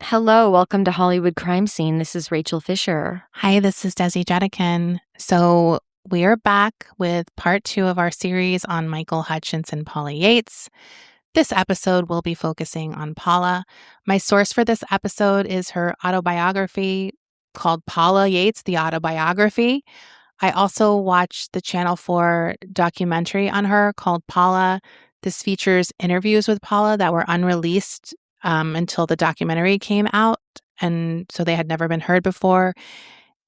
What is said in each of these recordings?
Hello, welcome to Hollywood Crime Scene. This is Rachel Fisher. Hi, this is Desi Jedeikin. So we are back with part 2 of our series on Michael Hutchence and Paula Yates. This episode will be focusing on Paula. My source for this episode is her autobiography called Paula Yates, the Autobiography. I also watched the Channel 4 documentary on her called Paula. This features interviews with Paula that were unreleased until the documentary came out. And so they had never been heard before.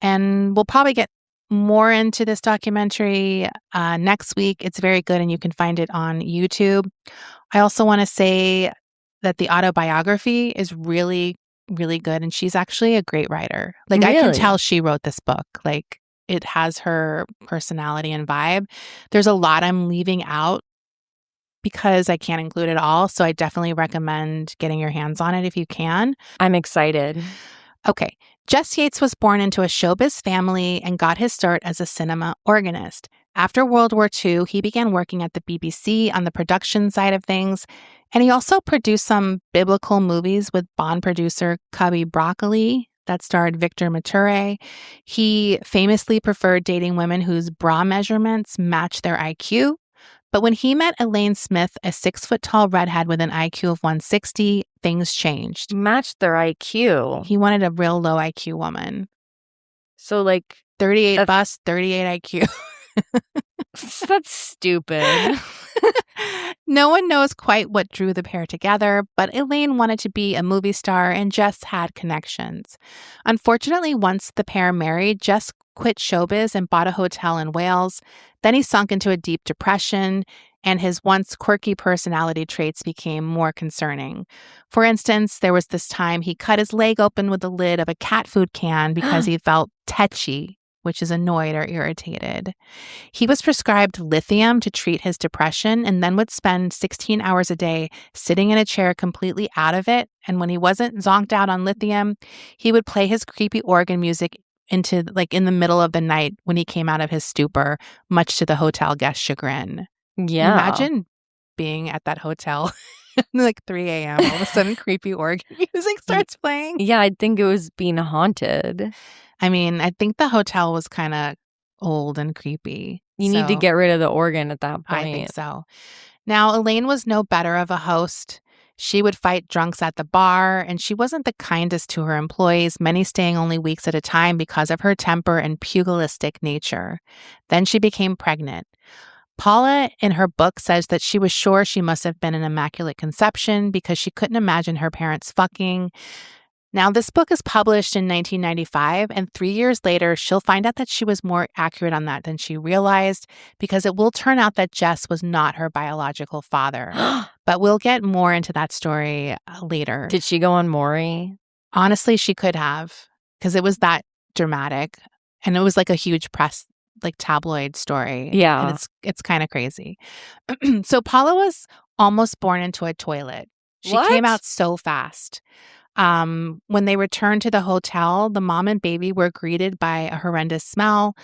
And we'll probably get more into this documentary next week. It's very good and you can find it on YouTube. I also want to say that the autobiography is really, really good. And she's actually a great writer. I can Really? tell she wrote this book. It has her personality and vibe. There's a lot I'm leaving out because I can't include it all. So I definitely recommend getting your hands on it if you can. I'm excited. Okay. Jess Yates was born into a showbiz family and got his start as a cinema organist. After World War II, he began working at the BBC on the production side of things, and he also produced some biblical movies with Bond producer Cubby Broccoli that starred Victor Mature. He famously preferred dating women whose bra measurements matched their IQ. But when he met Elaine Smith, a 6-foot-tall redhead with an IQ of 160, things changed. Match their IQ. He wanted a real low IQ woman. So, 38 bust, 38 IQ. That's stupid. No one knows quite what drew the pair together, but Elaine wanted to be a movie star and Jess had connections. Unfortunately, once the pair married, Jess quit showbiz and bought a hotel in Wales. Then he sunk into a deep depression, and his once quirky personality traits became more concerning. For instance, there was this time he cut his leg open with the lid of a cat food can because he felt tetchy, which is annoyed or irritated. He was prescribed lithium to treat his depression and then would spend 16 hours a day sitting in a chair completely out of it. And when he wasn't zonked out on lithium, he would play his creepy organ music in the middle of the night when he came out of his stupor, much to the hotel guest's chagrin. Yeah. Imagine being at that hotel 3 a.m. All of a sudden creepy organ music starts playing. Yeah, I think it was being haunted. I mean, I think the hotel was kind of old and creepy. You need to get rid of the organ at that point. I think so. Now, Elaine was no better of a host. She would fight drunks at the bar, and she wasn't the kindest to her employees, many staying only weeks at a time because of her temper and pugilistic nature. Then she became pregnant. Paula, in her book, says that she was sure she must have been an immaculate conception because she couldn't imagine her parents fucking. Now, this book is published in 1995, and 3 years later, she'll find out that she was more accurate on that than she realized because it will turn out that Jess was not her biological father. But we'll get more into that story later. Did she go on Maury? Honestly, she could have because it was that dramatic, and it was like a huge press tabloid story. Yeah. And it's kind of crazy. So Paula was almost born into a toilet. She came out so fast. When they returned to the hotel, the mom and baby were greeted by a horrendous smell.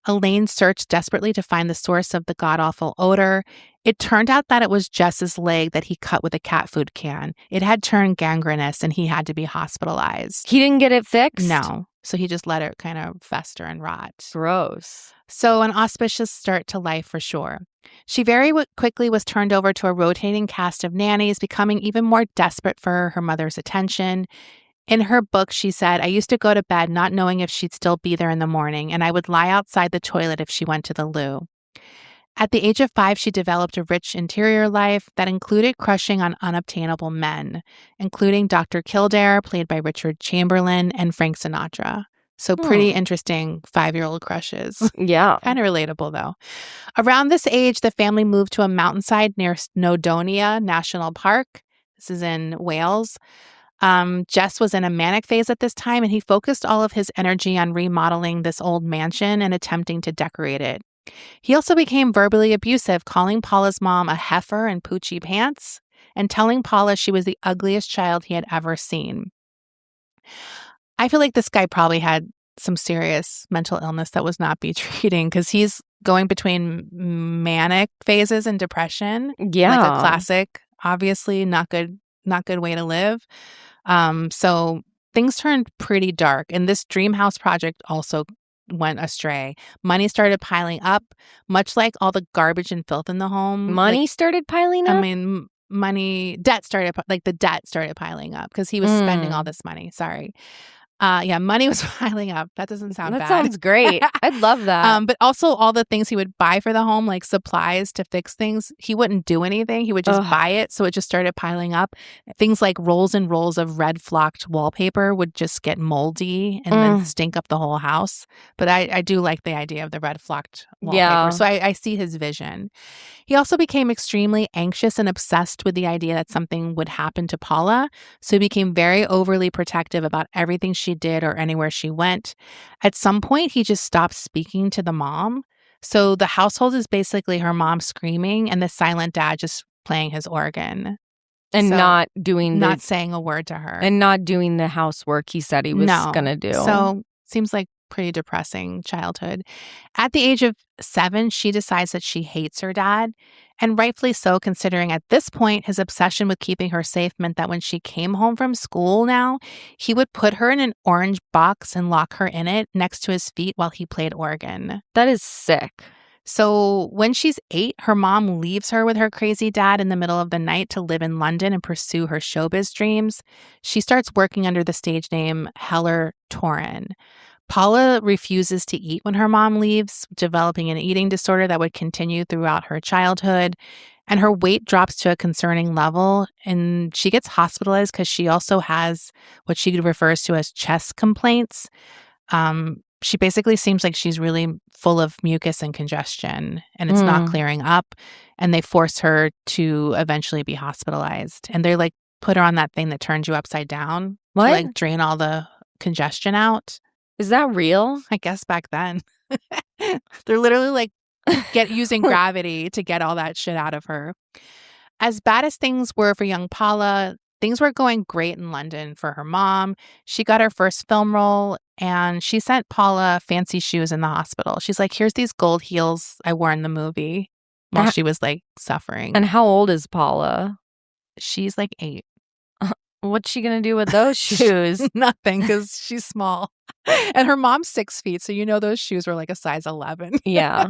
Elaine searched desperately to find the source of the god-awful odor. It turned out that it was Jess's leg that he cut with a cat food can. It had turned gangrenous and he had to be hospitalized. He didn't get it fixed? No. So he just let it kind of fester and rot. Gross. So an auspicious start to life for sure. She very quickly was turned over to a rotating cast of nannies, becoming even more desperate for her mother's attention. In her book, she said, "I used to go to bed not knowing if she'd still be there in the morning, and I would lie outside the toilet if she went to the loo." At the age of 5, she developed a rich interior life that included crushing on unobtainable men, including Dr. Kildare, played by Richard Chamberlain, and Frank Sinatra. So pretty interesting 5-year-old crushes. Yeah. Kind of relatable, though. Around this age, the family moved to a mountainside near Snowdonia National Park. This is in Wales. Jess was in a manic phase at this time, and he focused all of his energy on remodeling this old mansion and attempting to decorate it. He also became verbally abusive, calling Paula's mom a heifer and poochy pants, and telling Paula she was the ugliest child he had ever seen. I feel like this guy probably had some serious mental illness that was not be treating because he's going between manic phases and depression. Yeah. Like a classic, obviously not good way to live. So things turned pretty dark, and this dream house project also went astray. Money started piling up, much like all the garbage and filth in the home. Money started piling I up? mean, debt started, the debt started piling up because he was spending all this money. Sorry. Yeah, money was piling up. That doesn't sound That bad. sounds great. I'd love that. But also all the things he would buy for the home, like supplies to fix things, he wouldn't do anything. He would just Ugh. buy it. So it just started piling up. Things like rolls and rolls of red flocked wallpaper would just get moldy and then stink up the whole house. But I do like the idea of the red flocked wallpaper. Yeah. So I see his vision. He also became extremely anxious and obsessed with the idea that something would happen to Paula. So he became very overly protective about everything she did or anywhere she went. At some point, he just stopped speaking to the mom. So the household is basically her mom screaming and the silent dad just playing his organ. And So, not saying a word to her. And not doing the housework he said he was going to do. So seems like pretty depressing childhood. At the age of 7, she decides that she hates her dad, and rightfully so, considering at this point his obsession with keeping her safe meant that when she came home from school now, he would put her in an orange box and lock her in it next to his feet while he played organ. That is sick. So when she's 8, her mom leaves her with her crazy dad in the middle of the night to live in London and pursue her showbiz dreams. She starts working under the stage name Heller Torin. Paula refuses to eat when her mom leaves, developing an eating disorder that would continue throughout her childhood. And her weight drops to a concerning level, and she gets hospitalized because she also has what she refers to as chest complaints. She basically seems like she's really full of mucus and congestion, and it's not clearing up. And they force her to eventually be hospitalized. And they're like, put her on that thing that turns you upside down What? to like drain all the congestion out. Is that real? I guess back then. They're literally like using gravity to get all that shit out of her. As bad as things were for young Paula, things were going great in London for her mom. She got her first film role, and she sent Paula fancy shoes in the hospital. She's like, here's these gold heels I wore in the movie while she was like suffering. And how old is Paula? She's like 8. What's she going to do with those shoes? Nothing, because she's small. And her mom's 6 feet, so you know those shoes were like a size 11. Yeah.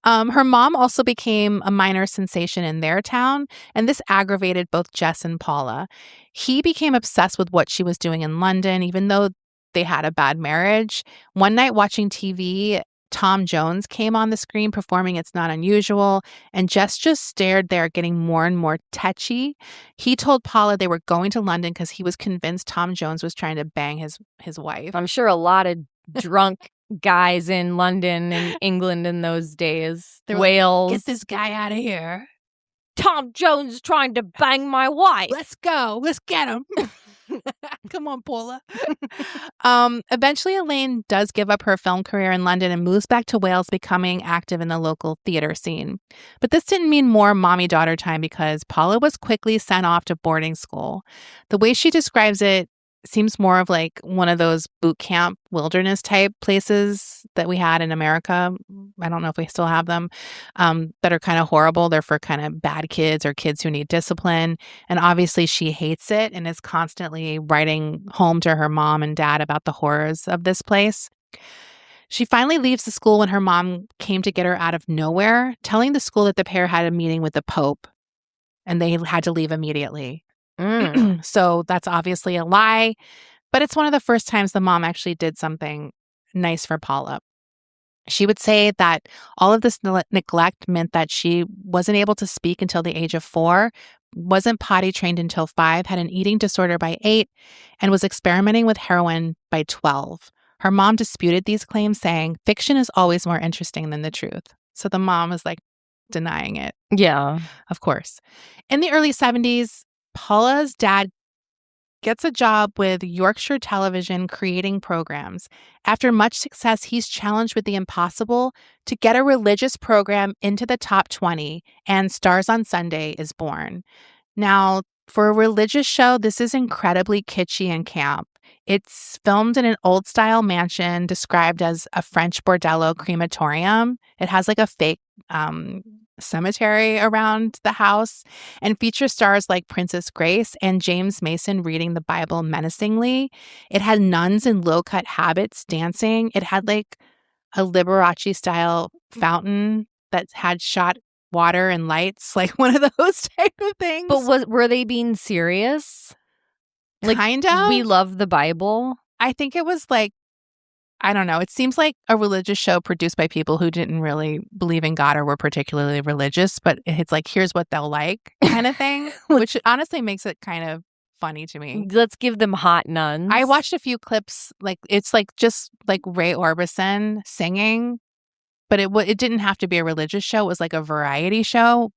Her mom also became a minor sensation in their town, and this aggravated both Jess and Paula. He became obsessed with what she was doing in London, even though they had a bad marriage. One night watching TV, Tom Jones came on the screen performing It's Not Unusual, and Jess just stared there, getting more and more tetchy. He told Paula they were going to London because he was convinced Tom Jones was trying to bang his wife. I'm sure a lot of drunk guys in London and England in those days. Wales. Like, get this guy out of here. Tom Jones is trying to bang my wife. Let's go. Let's get him. Come on, Paula. Eventually, Elaine does give up her film career in London and moves back to Wales, becoming active in the local theater scene. But this didn't mean more mommy-daughter time because Paula was quickly sent off to boarding school. The way she describes it seems more of like one of those boot camp wilderness type places that we had in America. I don't know if we still have them, that are kind of horrible. They're for kind of bad kids or kids who need discipline. And obviously she hates it and is constantly writing home to her mom and dad about the horrors of this place. She finally leaves the school when her mom came to get her out of nowhere, telling the school that the pair had a meeting with the Pope and they had to leave immediately. So that's obviously a lie, but it's one of the first times the mom actually did something nice for Paula. She would say that all of this neglect meant that she wasn't able to speak until the age of 4, wasn't potty trained until 5, had an eating disorder by 8, and was experimenting with heroin by 12. Her mom disputed these claims, saying, fiction is always more interesting than the truth. So the mom was like denying it. Yeah. Of course. In the early 70s, Paula's dad gets a job with Yorkshire Television creating programs. After much success, he's challenged with the impossible to get a religious program into the top 20, and Stars on Sunday is born. Now, for a religious show, this is incredibly kitschy and camp. It's filmed in an old-style mansion described as a French bordello crematorium. It has like a fake cemetery around the house and features stars like Princess Grace and James Mason reading the Bible menacingly. It had nuns in low-cut habits dancing. It had like a Liberace style fountain that had shot water and lights, like one of those type of things. But were they being serious? Like, kind of. we love the Bible. I think it was like, I don't know. It seems like a religious show produced by people who didn't really believe in God or were particularly religious, but it's like, here's what they'll like kind of thing, which honestly makes it kind of funny to me. Let's give them hot nuns. I watched a few clips, like it's like just like Ray Orbison singing, but it didn't have to be a religious show. It was like a variety show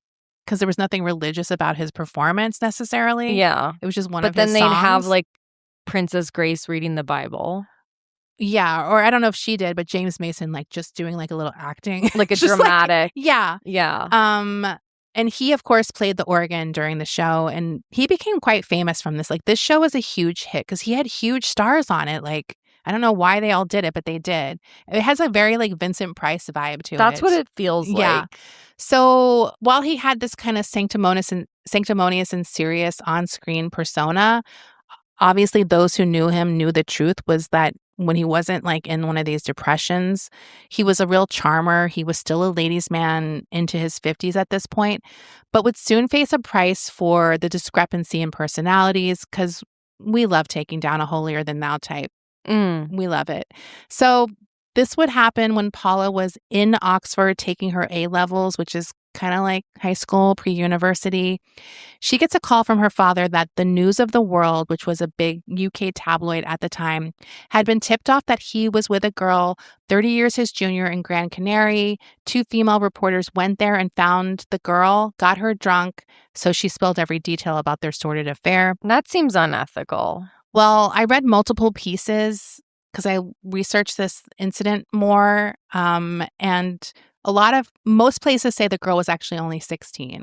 because there was nothing religious about his performance necessarily. Yeah. It was just one but of his songs. But then they'd have like Princess Grace reading the Bible. Yeah, or I don't know if she did, but James Mason like just doing like a little acting. Like a dramatic. Like, yeah. Yeah. And he, of course, played the organ during the show, and he became quite famous from this. Like, this show was a huge hit because he had huge stars on it. Like, I don't know why they all did it, but they did. It has a very, like, Vincent Price vibe to it. That's what it feels like. So while he had this kind of sanctimonious and serious on-screen persona, obviously those who knew him knew the truth was that when he wasn't like in one of these depressions, he was a real charmer. He was still a ladies' man into his 50s at this point, but would soon face a price for the discrepancy in personalities because we love taking down a holier-than-thou type. We love it. So this would happen when Paula was in Oxford taking her A-levels, which is kind of like high school, pre-university. She gets a call from her father that the News of the World, which was a big UK tabloid at the time, had been tipped off that he was with a girl 30 years his junior in Gran Canaria. 2 female reporters went there and found the girl, got her drunk, so she spilled every detail about their sordid affair. That seems unethical. Well, I read multiple pieces because I researched this incident more, and most places say the girl was actually only 16,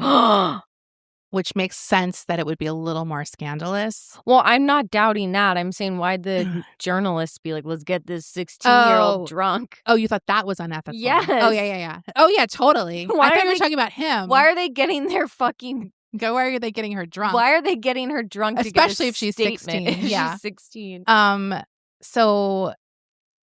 which makes sense that it would be a little more scandalous. Well, I'm not doubting that. I'm saying why'd the journalists be like, let's get this 16-year-old drunk? Oh, you thought that was unethical? Yes. Oh, yeah. Oh, yeah, totally. I thought you were talking about him. Why are they getting their fucking... Why are they getting her drunk? Why are they getting her drunk? Especially if she's statement? 16. Yeah. She's 16. So...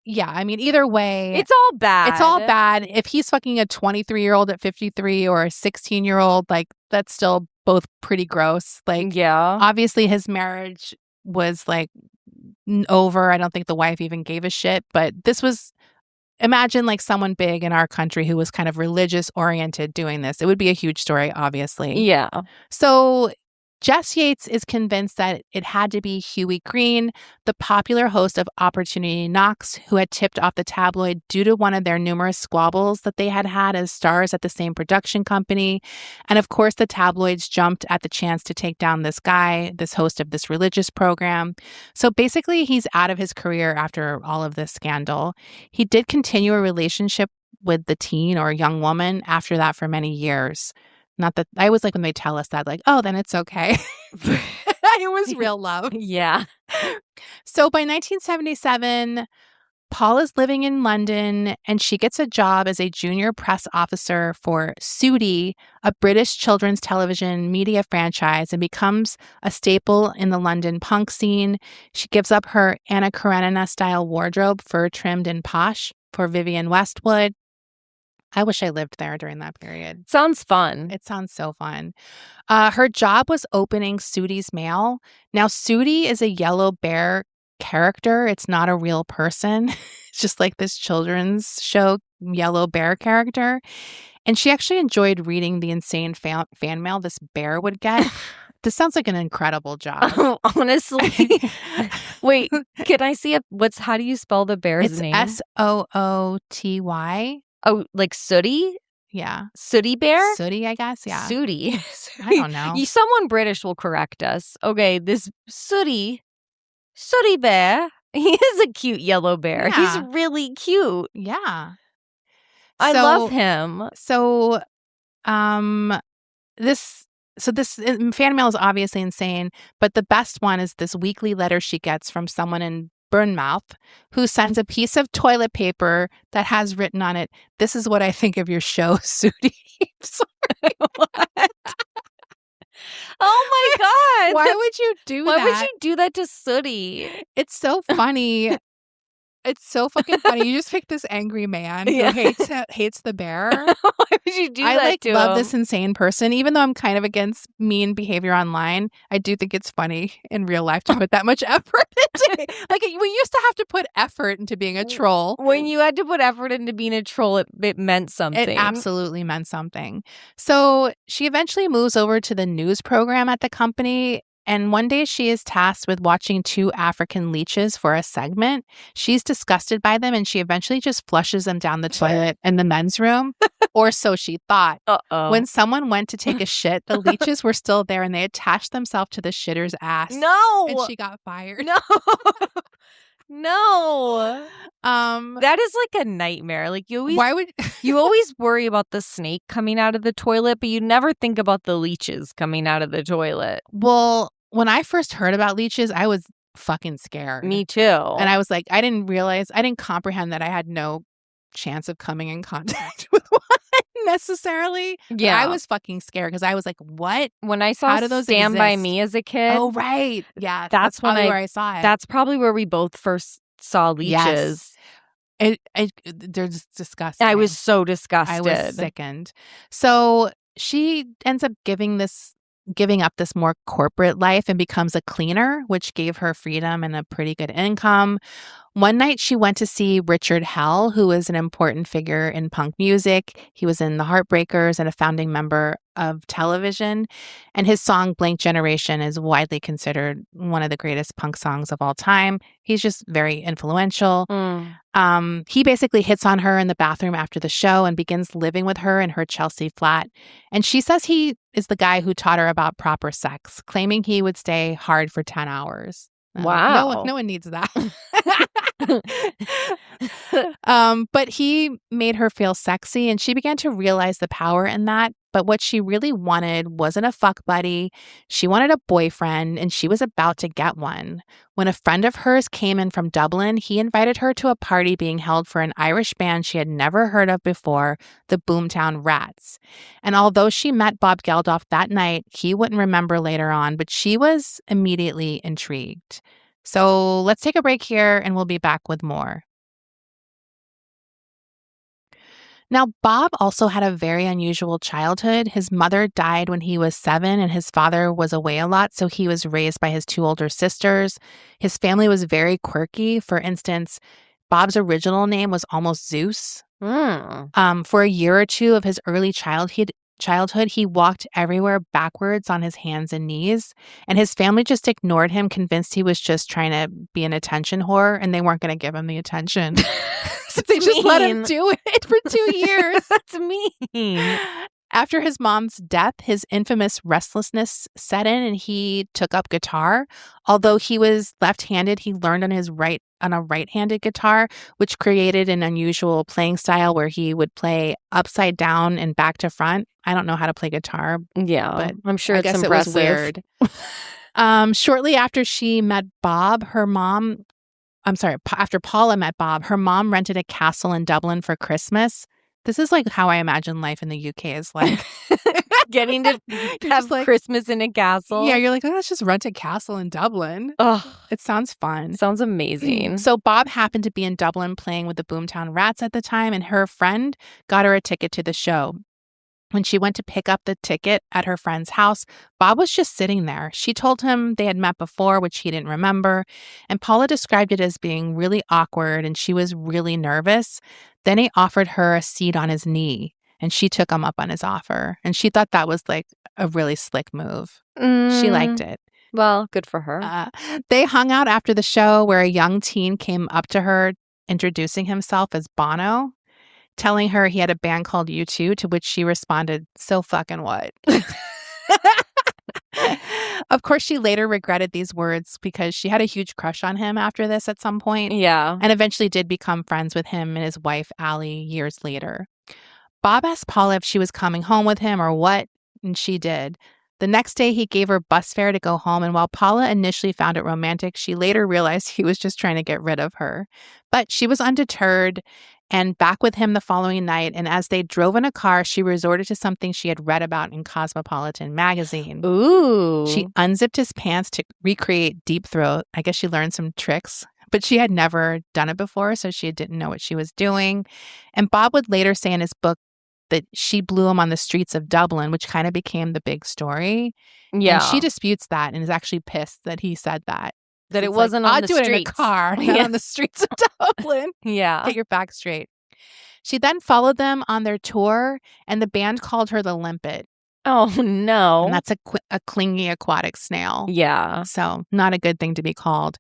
yeah, I mean, either way... It's all bad. It's all bad. If he's fucking a 23-year-old at 53 or a 16-year-old, like, that's still both pretty gross. Like, yeah. Obviously, his marriage was, like, over. I don't think the wife even gave a shit. But this was... imagine, like, someone big in our country who was kind of religious-oriented doing this. It would be a huge story, obviously. Yeah. So... Jess Yates is convinced that it had to be Huey Green, the popular host of Opportunity Knocks, who had tipped off the tabloid due to one of their numerous squabbles that they had as stars at the same production company. And of course, the tabloids jumped at the chance to take down this guy, this host of this religious program. So basically, he's out of his career after all of this scandal. He did continue a relationship with the teen or young woman after that for many years. Not that I always like when they tell us that, like, oh, then it's okay. It was real love. Yeah. So by 1977, Paula's living in London and she gets a job as a junior press officer for Sudi, a British children's television media franchise, and becomes a staple in the London punk scene. She gives up her Anna Karenina-style wardrobe, fur-trimmed and posh, for Vivienne Westwood. I wish I lived there during that period. Sounds fun. It sounds so fun. Her job was opening Sudi's mail. Now, Sudi is a yellow bear character. It's not a real person. It's just like this children's show yellow bear character. And she actually enjoyed reading the insane fan mail this bear would get. This sounds like an incredible job. Honestly. Wait, can I see how do you spell the bear's name? It's Sooty. Oh, like Sooty? Yeah. Sooty bear? Sooty, I guess. Yeah. Sooty. I don't know. Someone British will correct us. Okay, this Sooty bear. He is a cute yellow bear. Yeah. He's really cute. Yeah. I love him. So, this fan mail is obviously insane, but the best one is this weekly letter she gets from someone in Bournemouth who sends a piece of toilet paper that has written on it, "This is what I think of your show, Sudi." What? Oh my God. Why would you do Why that? would you do that to Sooty? It's so funny. It's so fucking funny. You just picked this angry man who Yeah. hates the bear. Why would you do I that to love him? this insane person. Even though I'm kind of against mean behavior online, I do think it's funny in real life to put that much effort into. Like, we used to have to put effort into being a troll. When you had to put effort into being a troll, it meant something. It absolutely meant something. So she eventually moves over to the news program at the company. And one day she is tasked with watching 2 African leeches for a segment. She's disgusted by them and she eventually just flushes them down the toilet in the men's room. Or so she thought. Uh-oh. When someone went to take a shit, the leeches were still there and they attached themselves to the shitter's ass. No. And she got fired. No. No. Um, That is like a nightmare. Like you you always worry about the snake coming out of the toilet, but you never think about the leeches coming out of the toilet. Well, when I first heard about leeches, I was fucking scared. Me too. And I was like, I didn't comprehend that I had no chance of coming in contact with one necessarily. Yeah. But I was fucking scared because I was like, what? When I saw How do those Stand By exist? Me as a kid. Oh, right. Yeah. That's when probably where I saw it. That's probably where we both first saw leeches. Yes. They're just disgusting. I was so disgusted. I was sickened. So she ends up giving up this more corporate life and becomes a cleaner, which gave her freedom and a pretty good income. One night she went to see Richard Hell, who is an important figure in punk music. He was in the Heartbreakers and a founding member of Television. And his song Blank Generation is widely considered one of the greatest punk songs of all time. He's just very influential. He basically hits on her in the bathroom after the show and begins living with her in her Chelsea flat. And she says he is the guy who taught her about proper sex, claiming he would stay hard for 10 hours. Wow. No one needs that. But he made her feel sexy and she began to realize the power in that. But what she really wanted wasn't a fuck buddy. She wanted a boyfriend and she was about to get one. When a friend of hers came in from Dublin, he invited her to a party being held for an Irish band she had never heard of before, the Boomtown Rats. And although she met Bob Geldof that night, he wouldn't remember later on, but she was immediately intrigued. So let's take a break here and we'll be back with more. Now, Bob also had a very unusual childhood. His mother died when he was 7 and his father was away a lot, so he was raised by his 2 older sisters. His family was very quirky. For instance, Bob's original name was almost Zeus. For a year or 2 of his early childhood, he walked everywhere backwards on his hands and knees, and his family just ignored him, convinced he was just trying to be an attention whore, and they weren't going to give him the attention. So they just let him do it for 2 years. That's mean. After his mom's death, his infamous restlessness set in and he took up guitar. Although he was left-handed, he learned on a right-handed guitar, which created an unusual playing style where he would play upside down and back to front. I don't know how to play guitar. Yeah, but I'm sure it's impressive. impressive. It was weird. Shortly after she met Bob, after Paula met Bob, her mom rented a castle in Dublin for Christmas. This is like how I imagine life in the UK is like. Getting to have Christmas in a castle. Yeah, you're like, oh, let's just rent a castle in Dublin. Oh, it sounds fun. Sounds amazing. So Bob happened to be in Dublin playing with the Boomtown Rats at the time, and her friend got her a ticket to the show. When she went to pick up the ticket at her friend's house, Bob was just sitting there. She told him they had met before, which he didn't remember. And Paula described it as being really awkward and she was really nervous. Then he offered her a seat on his knee and she took him up on his offer. And she thought that was like a really slick move. She liked it. Well, good for her. They hung out after the show where a young teen came up to her introducing himself as Bono, telling her he had a band called U2, to which she responded, so fucking what? Of course, she later regretted these words because she had a huge crush on him after this at some point. Yeah. And eventually did become friends with him and his wife, Allie, years later. Bob asked Paula if she was coming home with him or what, and she did. The next day, he gave her bus fare to go home, and while Paula initially found it romantic, she later realized he was just trying to get rid of her. But she was undeterred, and back with him the following night. And as they drove in a car, she resorted to something she had read about in Cosmopolitan magazine. Ooh. She unzipped his pants to recreate deep throat. I guess she learned some tricks, but she had never done it before, so she didn't know what she was doing. And Bob would later say in his book that she blew him on the streets of Dublin, which kind of became the big story. Yeah. And she disputes that and is actually pissed that he said that. That it It's wasn't like, on I'll the do it in a streets. car, not on the streets of Dublin. Yeah. Get your facts straight. She then followed them on their tour, and the band called her the Limpet. Oh, no. And that's a clingy aquatic snail. Yeah. So not a good thing to be called.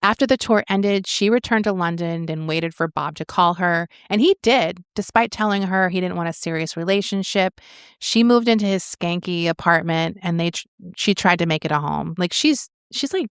After the tour ended, she returned to London and waited for Bob to call her. And he did, despite telling her he didn't want a serious relationship. She moved into his skanky apartment, and she tried to make it a home. Like she's like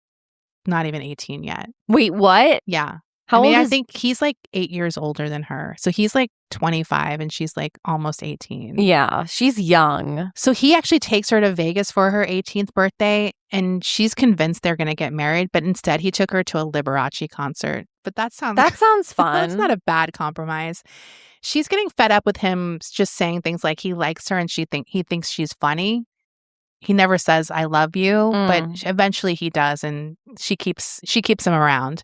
not even 18 yet. Wait, what? Yeah. How old I is... think he's like 8 years older than her. So he's like 25 and she's like almost 18. Yeah, she's young. So he actually takes her to Vegas for her 18th birthday, and she's convinced they're going to get married, but instead he took her to a Liberace concert. But that sounds fun. That's not a bad compromise. She's getting fed up with him just saying things like he likes her and he thinks she's funny. He never says I love you, but eventually he does, and she keeps him around.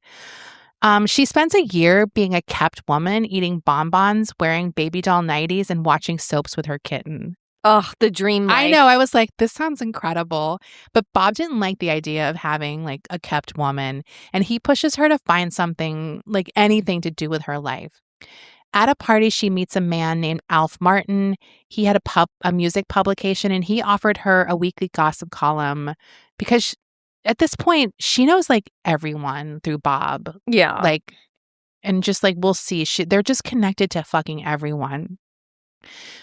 She spends a year being a kept woman, eating bonbons, wearing baby doll nighties, and watching soaps with her kitten. Ugh, the dream life. I know. I was like, this sounds incredible. But Bob didn't like the idea of having like a kept woman, and he pushes her to find something, like anything to do with her life. At a party, she meets a man named Alf Martin. He had a music publication, and he offered her a weekly gossip column because at this point, she knows like everyone through Bob. Yeah. Like, and just like, we'll see. They're just connected to fucking everyone.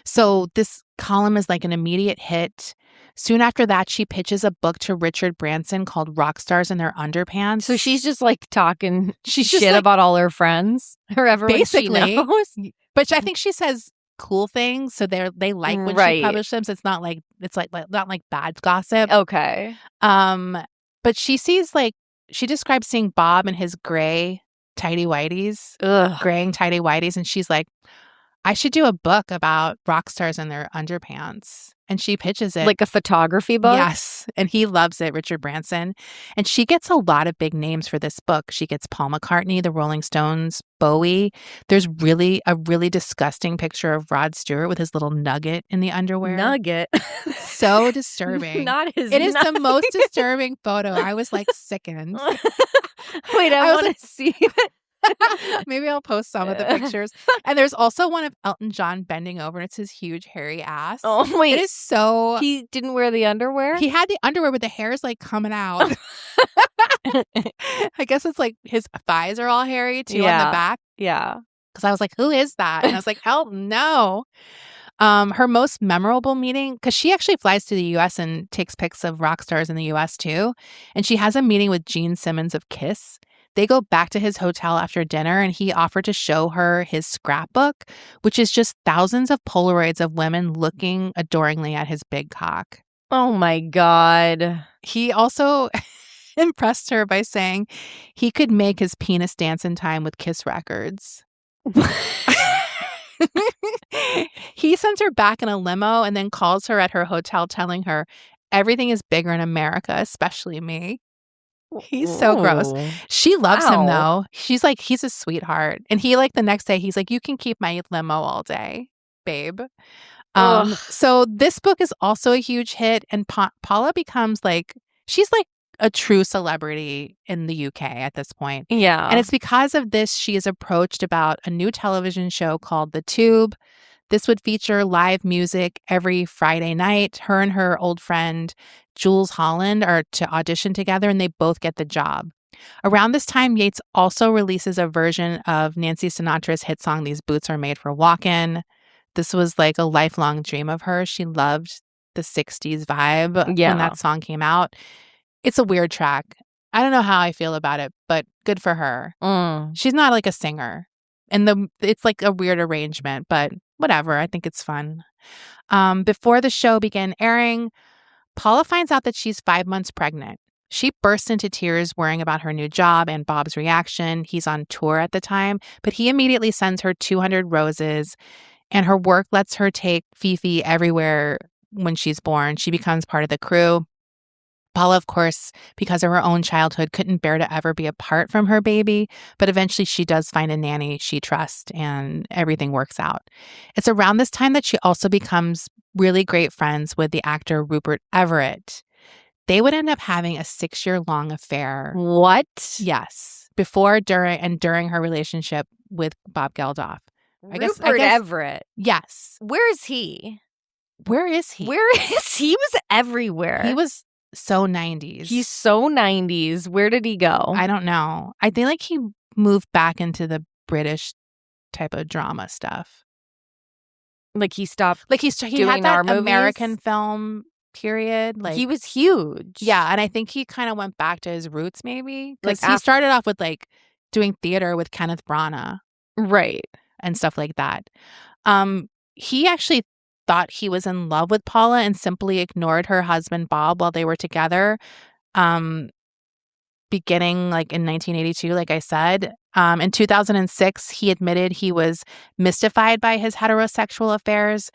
So this column is like an immediate hit. Soon after that, she pitches a book to Richard Branson called Rock Stars in Their Underpants. So she's just like talking shit like, about all her friends or everyone basically, she knows. But I think she says cool things, so they like when she publishes them. So it's not like not like bad gossip. Okay. But she describes seeing Bob in his gray tighty whities, graying tighty whities, and she's like, I should do a book about rock stars in their underpants. And she pitches it. Like a photography book? Yes. And he loves it, Richard Branson. And she gets a lot of big names for this book. She gets Paul McCartney, the Rolling Stones, Bowie. There's a really disgusting picture of Rod Stewart with his little nugget in the underwear. Nugget? So disturbing. Not his It is nugget. the most disturbing photo. I was like sickened. Wait, I want to see it. Maybe I'll post some of the pictures. And there's also one of Elton John bending over, and it's his huge hairy ass. Oh, wait. It is so... He didn't wear the underwear? He had the underwear, but the hair is like coming out. I guess it's like his thighs are all hairy too on the back. Yeah. Because I was like, who is that? And I was like, Elton, no. Her most memorable meeting, because she actually flies to the U.S. and takes pics of rock stars in the U.S. too. And she has a meeting with Gene Simmons of Kiss. They go back to his hotel after dinner, and he offered to show her his scrapbook, which is just thousands of Polaroids of women looking adoringly at his big cock. Oh, my God. He also impressed her by saying he could make his penis dance in time with Kiss records. He sends her back in a limo and then calls her at her hotel telling her everything is bigger in America, especially me. He's so gross. She loves him though. She's like, he's a sweetheart. And he like the next day, he's like, you can keep my limo all day, babe. So this book is also a huge hit. And Paula becomes like, she's like a true celebrity in the UK at this point. Yeah. And it's because of this, she is approached about a new television show called The Tube. This would feature live music every Friday night. Her and her old friend, Jules Holland, are to audition together, and they both get the job. Around this time, Yates also releases a version of Nancy Sinatra's hit song, These Boots Are Made for Walkin'. This was like a lifelong dream of hers. She loved the 60s vibe when that song came out. It's a weird track. I don't know how I feel about it, but good for her. She's not like a singer. And it's like a weird arrangement, but whatever. I think it's fun. Before the show began airing, Paula finds out that she's 5 months pregnant. She burst into tears worrying about her new job and Bob's reaction. He's on tour at the time, but he immediately sends her 200 roses, and her work lets her take Fifi everywhere when she's born. She becomes part of the crew. Paula, of course, because of her own childhood, couldn't bear to ever be apart from her baby, but eventually she does find a nanny she trusts and everything works out. It's around this time that she also becomes really great friends with the actor Rupert Everett. They would end up having a 6-year-long affair. What? Yes. Before, during her relationship with Bob Geldof. Rupert Everett. Yes. Where is he? Where is he? Where is he? He was everywhere. He was so 90s. He's so 90s. Where did he go? I don't know. I think like he moved back into the British type of drama stuff. Like he stopped Like he doing had that our movies? American film period. Like he was huge. yeah, and I think he kind of went back to his roots maybe because Like he started off with like doing theater with Kenneth Branagh. Right. And stuff like that. He actually thought he was in love with Paula and simply ignored her husband Bob while they were together. Beginning like in 1982, like I said. In 2006, he admitted he was mystified by his heterosexual affairs.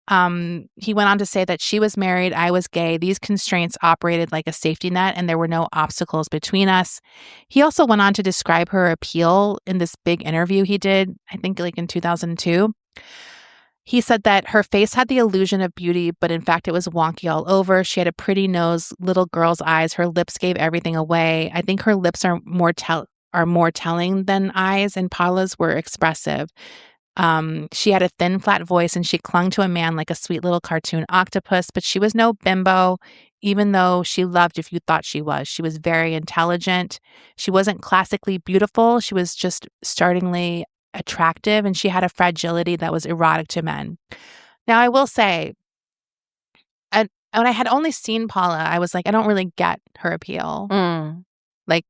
He went on to say that she was married, I was gay. These constraints operated like a safety net and there were no obstacles between us. He also went on to describe her appeal in this big interview he did, I think like in 2002. He said that her face had the illusion of beauty, but in fact it was wonky all over. She had a pretty nose, little girl's eyes. Her lips gave everything away. I think her lips are more telling than eyes, and Paula's were expressive. She had a thin, flat voice, and she clung to a man like a sweet little cartoon octopus, but she was no bimbo, even though she loved if you thought she was. She was very intelligent. She wasn't classically beautiful. She was just startlingly attractive, and she had a fragility that was erotic to men. Now, I will say, when I had only seen Paula, I was like, I don't really get her appeal. Like,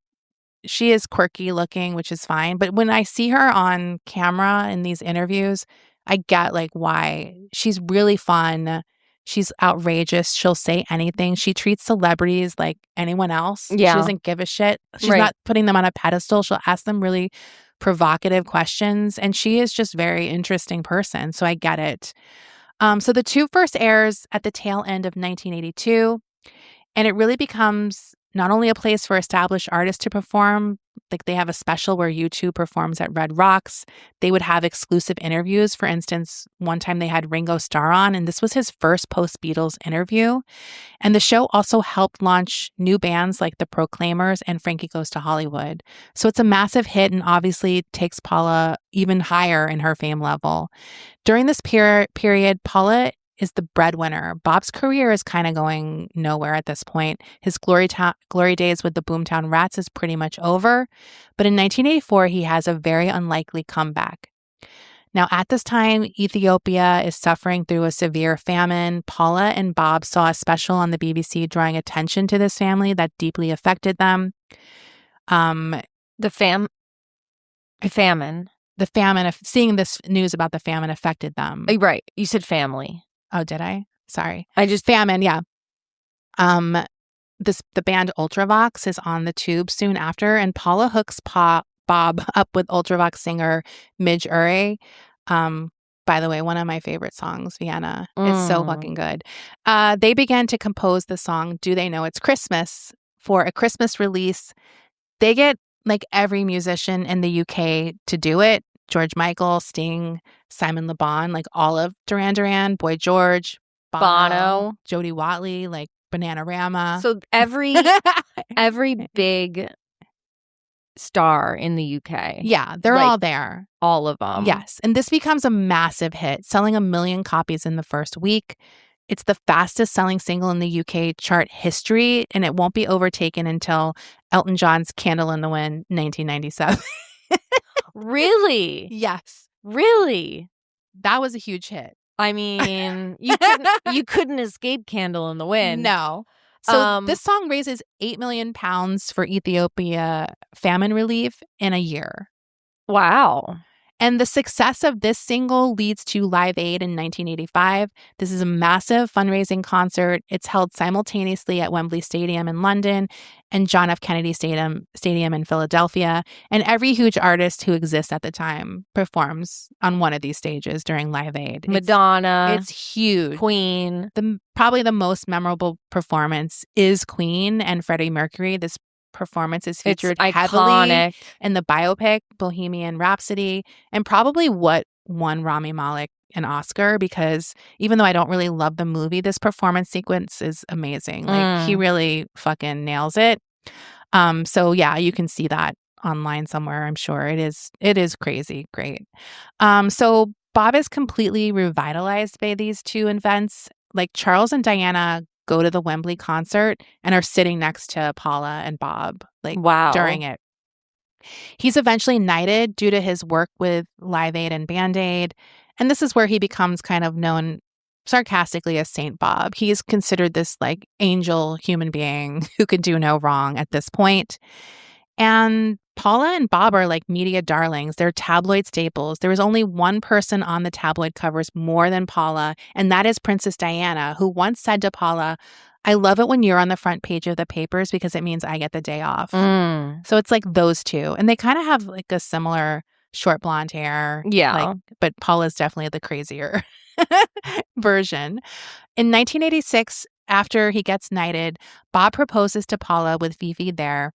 she is quirky looking, which is fine. But when I see her on camera in these interviews, I get like why. She's really fun. She's outrageous. She'll say anything. She treats celebrities like anyone else. Yeah. She doesn't give a shit. She's Right. not putting them on a pedestal. She'll ask them really provocative questions. And she is just very interesting person. So I get it. So the two first airs at the tail end of 1982. And it really becomes not only a place for established artists to perform, like they have a special where U2 performs at Red Rocks. They would have exclusive interviews. For instance, one time they had Ringo Starr on, and this was his first post-Beatles interview. And the show also helped launch new bands like the Proclaimers and Frankie Goes to Hollywood. So it's a massive hit and obviously takes Paula even higher in her fame level. During this period, Paula is the breadwinner. Bob's career is kind of going nowhere at this point. His glory days with the Boomtown Rats is pretty much over. But in 1984, he has a very unlikely comeback. Now, at this time, Ethiopia is suffering through a severe famine. Paula and Bob saw a special on the BBC drawing attention to this family that deeply affected them. The famine. Seeing this news about the famine affected them. Right. You said family. Oh, did I? Sorry. Famine, yeah. The band Ultravox is on the tube soon after, and Paula hooks Bob up with Ultravox singer Midge Ure. By the way, one of my favorite songs, Vienna. It's so fucking good. They began to compose the song Do They Know It's Christmas for a Christmas release. They get like every musician in the UK to do it. George Michael, Sting, Simon Le Bon, like all of Duran Duran, Boy George, Bono, Jody Watley, like Bananarama. So every big star in the UK. Yeah, they're all there. All of them. Yes. And this becomes a massive hit, selling 1 million copies in the first week. It's the fastest selling single in the UK chart history, and it won't be overtaken until Elton John's Candle in the Wind, 1997. Really? Yes. Really? That was a huge hit. I mean, you couldn't escape Candle in the Wind. No. So this song raises £8 million for Ethiopia famine relief in a year. Wow. And the success of this single leads to Live Aid in 1985. This is a massive fundraising concert. It's held simultaneously at Wembley Stadium in London and John F. Kennedy Stadium in Philadelphia. And every huge artist who exists at the time performs on one of these stages during Live Aid. Madonna. It's huge. Queen. Probably the most memorable performance is Queen and Freddie Mercury. This performance is featured heavily in the biopic Bohemian Rhapsody, and probably what won Rami Malek an Oscar, because even though I don't really love the movie, this performance sequence is amazing. Like, he really fucking nails it. So yeah, you can see that online somewhere, I'm sure. It is crazy great. So Bob is completely revitalized by these two events. Like, Charles and Diana go to the Wembley concert and are sitting next to Paula and Bob, like, during it. He's eventually knighted due to his work with Live Aid and Band Aid, and this is where he becomes kind of known sarcastically as Saint Bob. He is considered this, like, angel human being who could do no wrong at this point. And Paula and Bob are like media darlings. They're tabloid staples. There is only one person on the tabloid covers more than Paula, and that is Princess Diana, who once said to Paula, "I love it when you're on the front page of the papers because it means I get the day off." So it's like those two. And they kind of have like a similar short blonde hair. Yeah. But Paula's definitely the crazier version. In 1986, after he gets knighted, Bob proposes to Paula with Vivi there.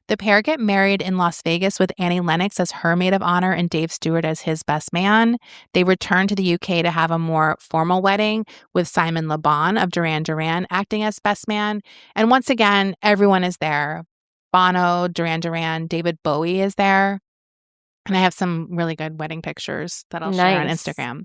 The pair get married in Las Vegas with Annie Lennox as her maid of honor and Dave Stewart as his best man. They return to the UK to have a more formal wedding with Simon Le Bon of Duran Duran acting as best man. And once again, everyone is there. Bono, Duran Duran, David Bowie is there. And I have some really good wedding pictures that I'll share on Instagram.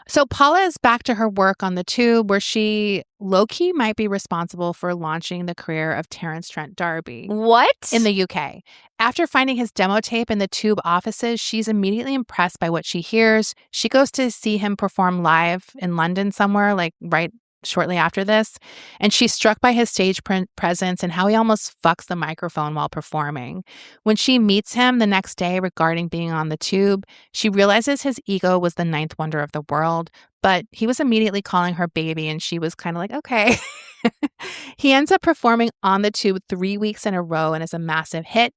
So Paula is back to her work on the Tube, where she low-key might be responsible for launching the career of Terence Trent D'Arby. What? In the UK. After finding his demo tape in the Tube offices, she's immediately impressed by what she hears. She goes to see him perform live in London somewhere, like right shortly after this, and she's struck by his stage presence and how he almost fucks the microphone while performing. When she meets him the next day regarding being on the Tube, she realizes his ego was the ninth wonder of the world, but he was immediately calling her baby, and she was kind of like, okay. He ends up performing on the Tube 3 weeks in a row and is a massive hit,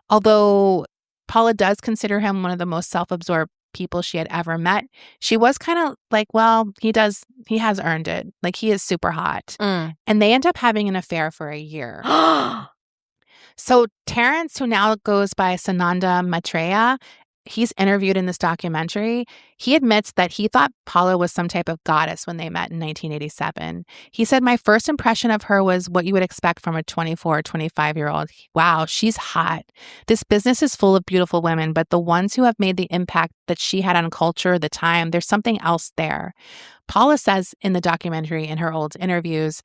although Paula does consider him one of the most self-absorbed people she had ever met. She was kind of like, well, he has earned it. Like, he is super hot. And they end up having an affair for a year. So Terence, who now goes by Sananda Maitreya, he's interviewed in this documentary. He admits that he thought Paula was some type of goddess when they met in 1987. He said, "My first impression of her was what you would expect from a 24, 25-year-old. Wow, she's hot. This business is full of beautiful women, but the ones who have made the impact that she had on culture, the time, there's something else there." Paula says in the documentary, in her old interviews,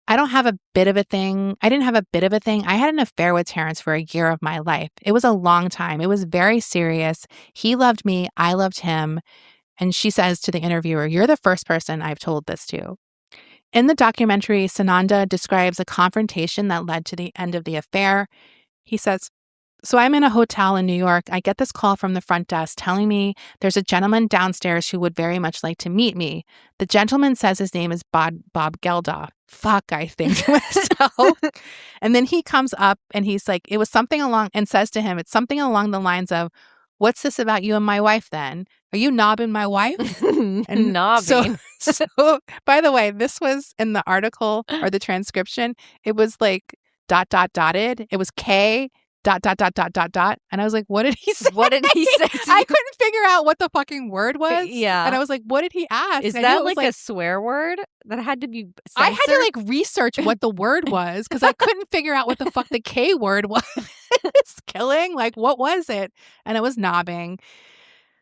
I didn't have a bit of a thing. I had an affair with Terence for a year of my life. It was a long time. It was very serious. He loved me. I loved him." And she says to the interviewer, "You're the first person I've told this to." In the documentary, Sananda describes a confrontation that led to the end of the affair. He says, "So I'm in a hotel in New York. I get this call from the front desk telling me there's a gentleman downstairs who would very much like to meet me. The gentleman says his name is Bob Geldof." Fuck, I think to myself. And then he comes up and he's like, it was something along, and says to him, it's something along the lines of, "What's this about you and my wife then? Are you knobbing my wife?" And Knobbing. So, by the way, this was in the article or the transcription. It was like ... dotted. It was K ... And I was like, what did he say? What did he say? I couldn't figure out what the fucking word was. Yeah. And I was like, what did he ask? Is and that like a swear word that had to be censored? I had to like research what the word was because I couldn't figure out what the fuck the K word was. Killing? Like, what was it? And it was knobbing.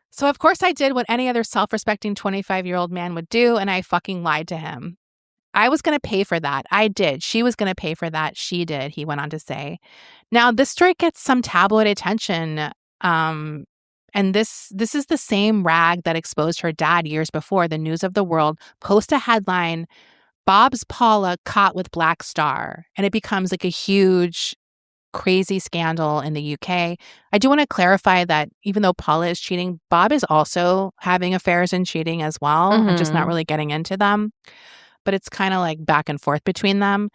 So, of course, I did what any other self-respecting 25-year-old man would do, and I fucking lied to him. I was going to pay for that. I did. She was going to pay for that. She did, he went on to say. Now, this story gets some tabloid attention. And this is the same rag that exposed her dad years before. The News of the World post a headline, "Bob's Paula caught with Black Star." And it becomes like a huge, crazy scandal in the UK. I do want to clarify that even though Paula is cheating, Bob is also having affairs and cheating as well. I'm just not really getting into them. But it's kind of like back and forth between them.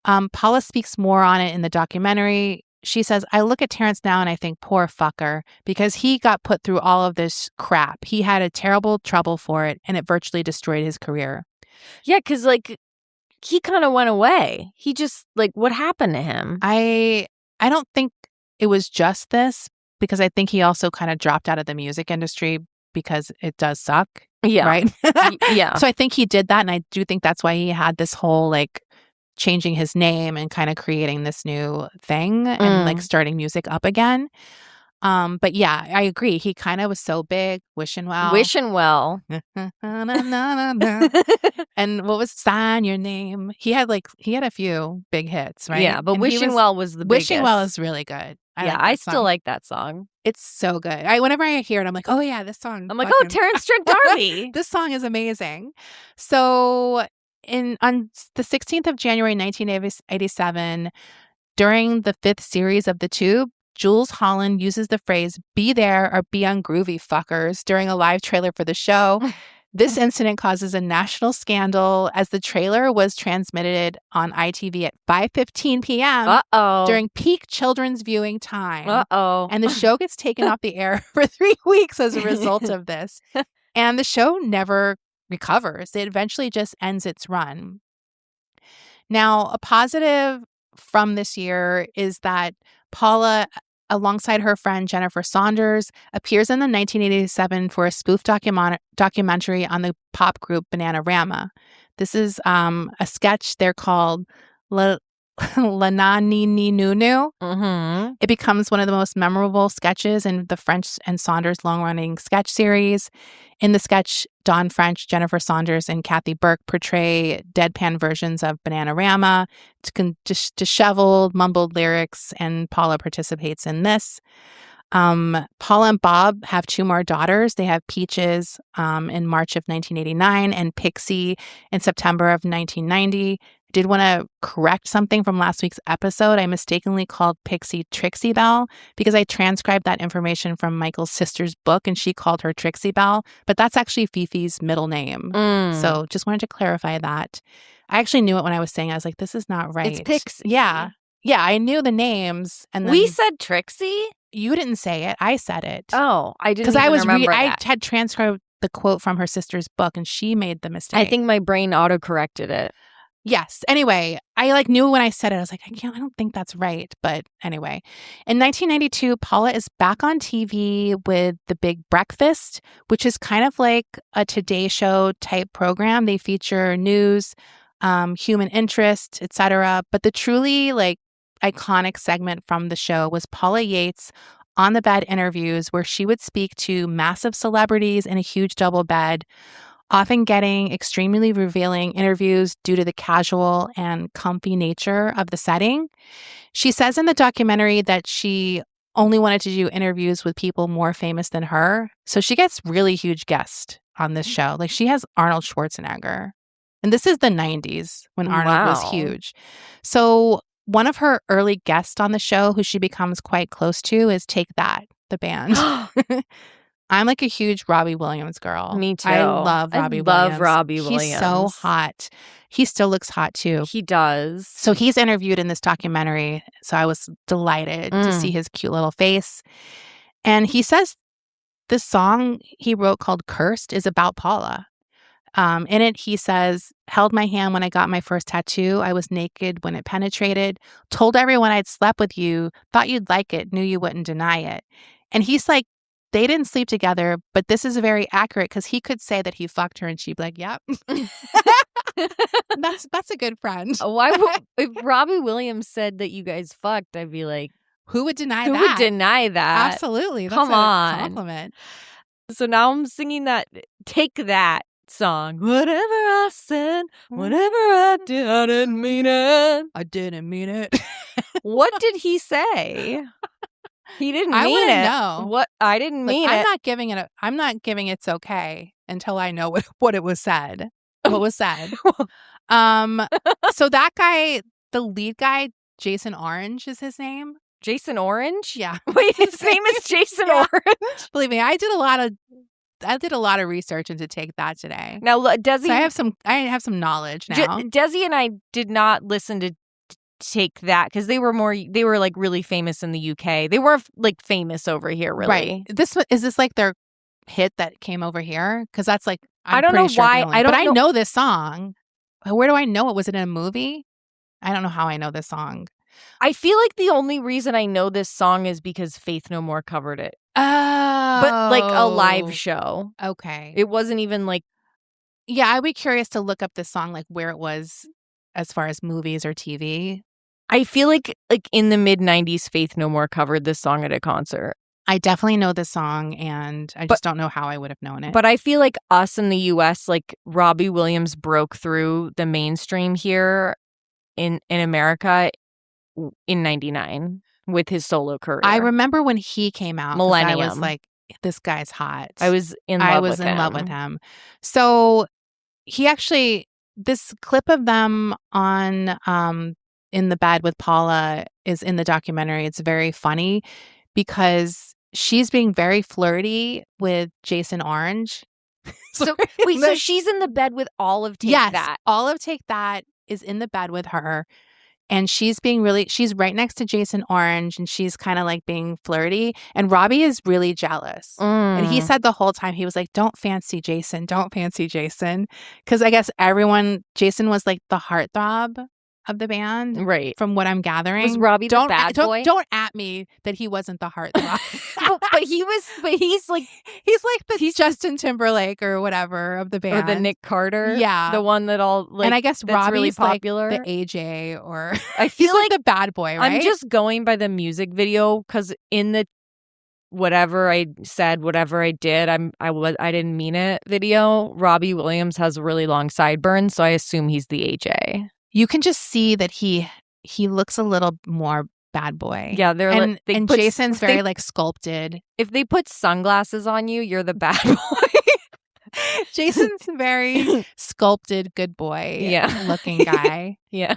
Paula speaks more on it in the documentary. She says, I look at Terrence now and I think, poor fucker, because he got put through all of this crap. He had a terrible trouble for it, and it virtually destroyed his career. Yeah, because, like, he kind of went away. He just, like, what happened to him? I don't think it was just this, because I think he also kind of dropped out of the music industry because it does suck. Yeah. Right? Yeah. So I think he did that, and I do think that's why he had this whole, like, changing his name and kind of creating this new thing and like starting music up again. But yeah, I agree. He kind of was so big, wishing well. Wishing well. And what was Sign Your Name? He had a few big hits, right? Yeah, but And Wishing Well was the biggest. Wishing Well is really good. I still like that song. It's so good. Whenever I hear it, I'm like, oh yeah, this song. I'm like, oh, Terrence Trent D'Arby. This song is amazing. So on the 16th of January, 1987, during the 5th series of The Tube, Jules Holland uses the phrase, be there or be ungroovy, fuckers, during a live trailer for the show. This incident causes a national scandal as the trailer was transmitted on ITV at 5:15 p.m. during peak children's viewing time. And the show gets taken off the air for 3 weeks as a result of this. And the show never recovers. It eventually just ends its run. Now, a positive from this year is that Paula, alongside her friend Jennifer Saunders, appears in the 1987 for a spoof documentary on the pop group Bananarama. This is a sketch they're called La Na Ni Ni Nu Nu. Mm-hmm. It becomes one of the most memorable sketches in the French and Saunders long-running sketch series. In the sketch, Dawn French, Jennifer Saunders, and Kathy Burke portray deadpan versions of Bananarama, disheveled, mumbled lyrics, and Paula participates in this. Paula and Bob have 2 more daughters. They have Peaches in March of 1989 and Pixie in September of 1990. I did want to correct something from last week's episode. I mistakenly called Pixie Trixie Belle because I transcribed that information from Michael's sister's book and she called her Trixie Belle, but that's actually Fifi's middle name. So just wanted to clarify that. I actually knew it when I was saying it. I was like, this is not right. It's Pixie. Yeah. Yeah, I knew the names. And then we said Trixie? You didn't say it. I said it. Oh, I didn't remember I had transcribed the quote from her sister's book and she made the mistake. I think my brain autocorrected it. Yes. Anyway, I knew when I said it, I was like, I don't think that's right. But anyway, in 1992, Paula is back on TV with The Big Breakfast, which is kind of like a Today Show type program. They feature news, human interest, etc. But the truly iconic segment from the show was Paula Yates on the bed interviews where she would speak to massive celebrities in a huge double bed, often getting extremely revealing interviews due to the casual and comfy nature of the setting. She says in the documentary that she only wanted to do interviews with people more famous than her. So she gets really huge guests on this show. Like she has Arnold Schwarzenegger. And this is the 90s when Arnold was huge. So one of her early guests on the show who she becomes quite close to is Take That, the band. I'm like a huge Robbie Williams girl. Me too. I love Robbie Williams. He's so hot. He still looks hot too. He does. So he's interviewed in this documentary. So I was delighted to see his cute little face. And he says this song he wrote called Cursed is about Paula. In it, he says, held my hand when I got my first tattoo. I was naked when it penetrated. Told everyone I'd slept with you. Thought you'd like it. Knew you wouldn't deny it. And he's like, they didn't sleep together, but this is very accurate because he could say that he fucked her and she'd be like, yep. That's a good friend. If Robbie Williams said that you guys fucked, I'd be like, who would deny that? Who would deny that? Absolutely. That's Come on. Compliment. So now I'm singing that Take That song. Whatever I said, whatever I did, I didn't mean it. I didn't mean it. What did he say? He didn't I mean it. Know. What I didn't mean it. I'm not giving it's okay until I know what it was said. What was said. So that guy, the lead guy, Jason Orange is his name. Jason Orange? Yeah. Wait, his name is Jason Orange? Believe me, I did a lot of research into Take That today. Now, Desi, so I have some knowledge now. Desi and I did not listen to Take That, because they were like really famous in the UK. They were like famous over here, really. Right. Is this like their hit that came over here? Because that's like I don't know why. But I know this song. Where do I know it? Was it in a movie? I don't know how I know this song. I feel like the only reason I know this song is because Faith No More covered it. Oh. But like a live show. Okay. It wasn't even like... Yeah, I'd be curious to look up this song, like where it was as far as movies or TV. I feel like in the mid-90s, Faith No More covered this song at a concert. I definitely know this song, and I just don't know how I would have known it. But I feel like us in the U.S., like Robbie Williams broke through the mainstream here in America in 99 with his solo career. I remember when he came out. Millennium. I was like, this guy's hot. I was in love with him. So he actually, this clip of them on In the Bed with Paula is in the documentary. It's very funny because she's being very flirty with Jason Orange. So she's in the bed with Olive Take That. Yes, Olive Take That is in the bed with her. And she's right next to Jason Orange, and she's kind of like being flirty. And Robbie is really jealous. And he said the whole time, he was like, don't fancy Jason. Because I guess Jason was like the heartthrob of the band. Right. From what I'm gathering. Was Robbie the bad boy? Don't at me that he wasn't the heartthrob. he's like the Justin Timberlake or whatever of the band. Or the Nick Carter. Yeah. The one that all like, and I guess Robbie's really popular. Like the AJ or I feel like the bad boy, right? I'm just going by the music video because in the whatever I said, whatever I did, I didn't mean it video, Robbie Williams has really long sideburns, so I assume he's the AJ. You can just see that he looks a little more bad boy. Yeah, and Jason's very like sculpted. If they put sunglasses on you, you're the bad boy. Jason's very sculpted, good boy looking guy. Yeah.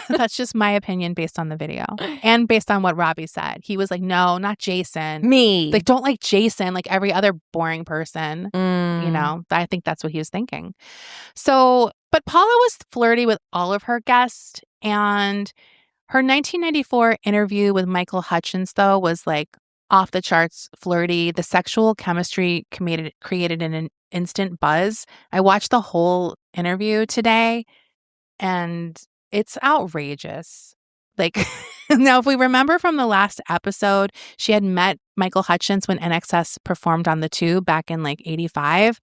That's just my opinion based on the video and based on what Robbie said. He was like, no, not Jason. Me. Like, don't like Jason like every other boring person. You know, I think that's what he was thinking. So, but Paula was flirty with all of her guests, and her 1994 interview with Michael Hutchence, though, was like off the charts flirty. The sexual chemistry created an instant buzz. I watched the whole interview today, and it's outrageous. Like, now, if we remember from the last episode, she had met Michael Hutchence when NXS performed on the Tube back in like 85.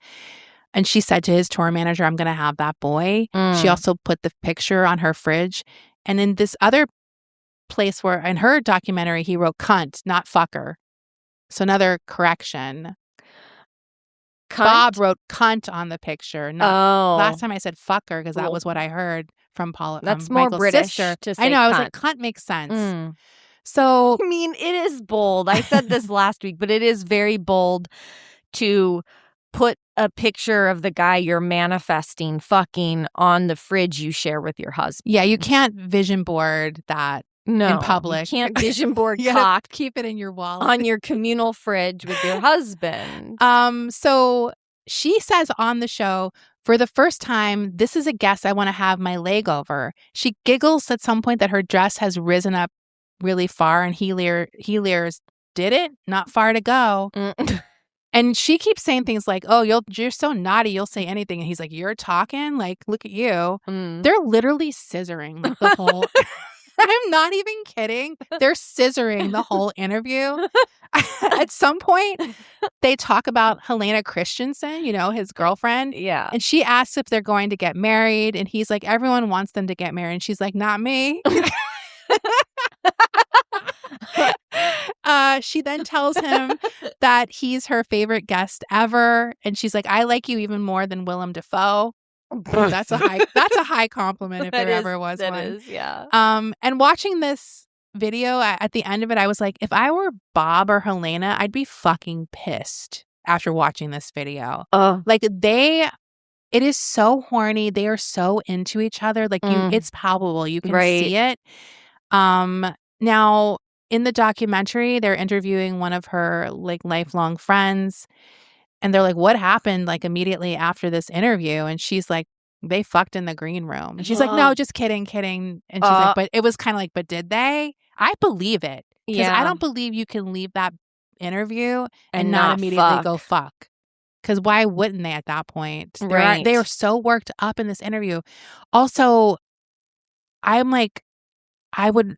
And she said to his tour manager, I'm going to have that boy. She also put the picture on her fridge. And in this other place where in her documentary, he wrote cunt, not fucker. So another correction. Cunt? Bob wrote cunt on the picture. Last time I said fucker because that was what I heard from Paula. That's more Michael's British sister. to say I know. cunt. I was like, cunt makes sense. So I mean, it is bold. I said this last week, but it is very bold to put a picture of the guy you're manifesting fucking on the fridge you share with your husband. Yeah, you can't vision board that in public. You can't vision board cock. Keep it in your wallet. On your communal fridge with your husband. So she says on the show, for the first time, this is a guest I want to have my leg over. She giggles at some point that her dress has risen up really far, and he leers, did it? Not far to go. And she keeps saying things like, oh, you're so naughty, you'll say anything. And he's like, you're talking? Like, look at you. They're literally scissoring like, the whole... I'm not even kidding. They're scissoring the whole interview. At some point, they talk about Helena Christensen, you know, his girlfriend. Yeah. And she asks if they're going to get married. And he's like, everyone wants them to get married. And she's like, not me. She then tells him that he's her favorite guest ever. And she's like, I like you even more than Willem Dafoe. That's a high compliment if there ever was one. That is, yeah. And watching this video at the end of it, I was like, if I were Bob or Helena, I'd be fucking pissed after watching this video. Like it is so horny. They are so into each other. Like it's palpable. You can see it. Now in the documentary, they're interviewing one of her like lifelong friends. And they're like, what happened like immediately after this interview? And she's like, They fucked in the green room. And she's like, no, just kidding. And she's like, but it was kind of like, but did they? I believe it. Because I don't believe you can leave that interview and not immediately go fuck. Because why wouldn't they at that point? Right. They were so worked up in this interview. Also, I'm like,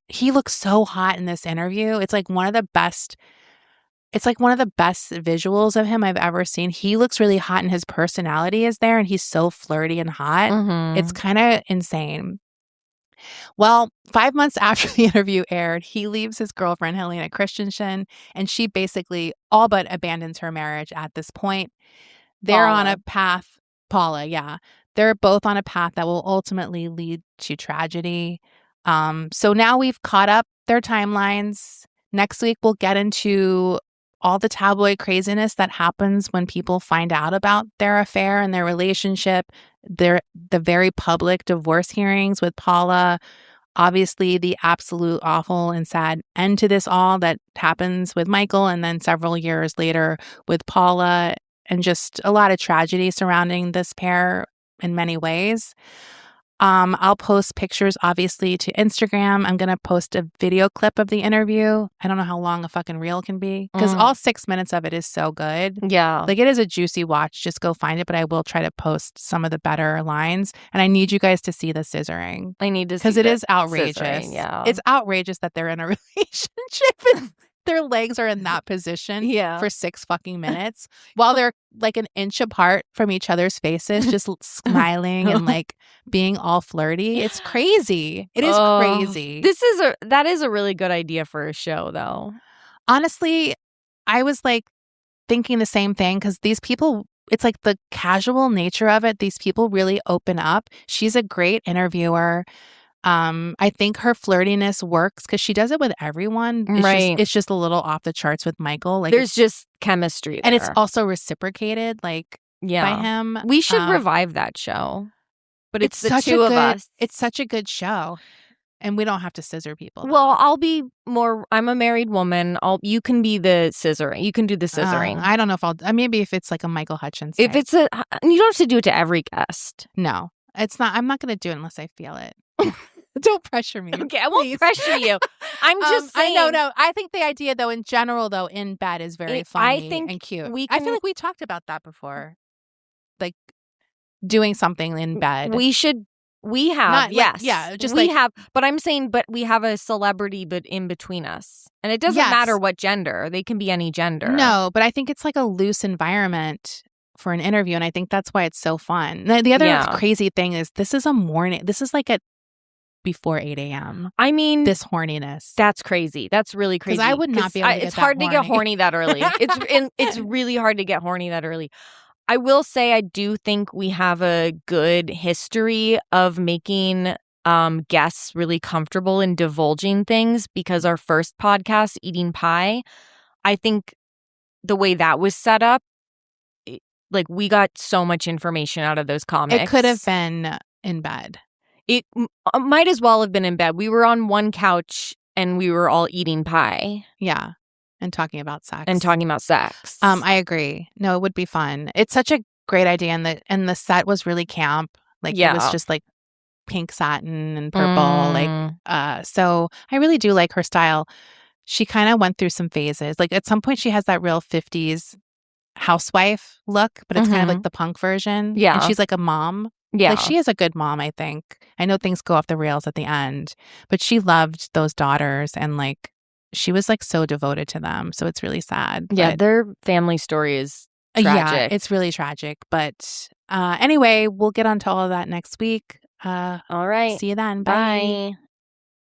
he looks so hot in this interview. It's like one of the best visuals of him I've ever seen. He looks really hot and his personality is there and he's so flirty and hot. It's kind of insane. Well, 5 months after the interview aired, he leaves his girlfriend, Helena Christensen, and she basically all but abandons her marriage at this point. They're on a path, Paula, yeah. They're both on a path that will ultimately lead to tragedy. So now we've caught up their timelines. Next week, we'll get into all the tabloid craziness that happens when people find out about their affair and their relationship, the very public divorce hearings with Paula, obviously the absolute awful and sad end to this all that happens with Michael, and then several years later with Paula, and just a lot of tragedy surrounding this pair in many ways. I'll post pictures, obviously, to Instagram. I'm going to post a video clip of the interview. I don't know how long a fucking reel can be because all 6 minutes of it is so good. Yeah. Like, it is a juicy watch. Just go find it. But I will try to post some of the better lines. And I need you guys to see the scissoring. I need to see because it is outrageous. Scissoring, yeah. It's outrageous that they're in a relationship and their legs are in that position for 6 fucking minutes while they're like an inch apart from each other's faces, just smiling and like being all flirty. It's crazy. It is crazy. That is a really good idea for a show, though. Honestly, I was like thinking the same thing because these people, it's like the casual nature of it. These people really open up. She's a great interviewer. I think her flirtiness works because she does it with everyone. It's just a little off the charts with Michael. Like, there's just chemistry there. And it's also reciprocated, like, by him. We should revive that show. But it's the two of us. It's such a good show. And we don't have to scissor people. Well, I'm a married woman. You can be the scissoring. You can do the scissoring. I don't know if maybe if it's like a Michael Hutchence. If it's you don't have to do it to every guest. No, it's not. I'm not going to do it unless I feel it. Don't pressure me. Okay, I won't pressure you. I'm just saying. No. I think the idea, though, in general, though, in bed is very funny and cute. I feel like we talked about that before. Like, doing something in bed. We have, yes. We have. But I'm saying, we have a celebrity but in between us. And it doesn't matter what gender. They can be any gender. No, but I think it's like a loose environment for an interview. And I think that's why it's so fun. The other crazy thing is this is like at before 8 a.m. I mean, this horniness. That's crazy. That's really crazy. Because I would not be able to get It's hard that to get horny that early. It's really hard to get horny that early. I will say I do think we have a good history of making guests really comfortable in divulging things because our first podcast, Eating Pie, I think the way that was set up, like we got so much information out of those comics. It could have been in bed. It might as well have been in bed. We were on one couch and we were all eating pie. Yeah. And talking about sex. I agree. No, it would be fun. It's such a great idea. And the set was really camp. Like, it was just like pink satin and purple. So I really do like her style. She kind of went through some phases. Like, at some point she has that real 50s housewife look, but it's kind of like the punk version. Yeah. And she's like a mom. Yeah. Like, she is a good mom, I think. I know things go off the rails at the end, but she loved those daughters and like she was like so devoted to them. So it's really sad. Yeah, their family story is tragic. Yeah, it's really tragic. But anyway, we'll get onto all of that next week. All right. See you then. Bye.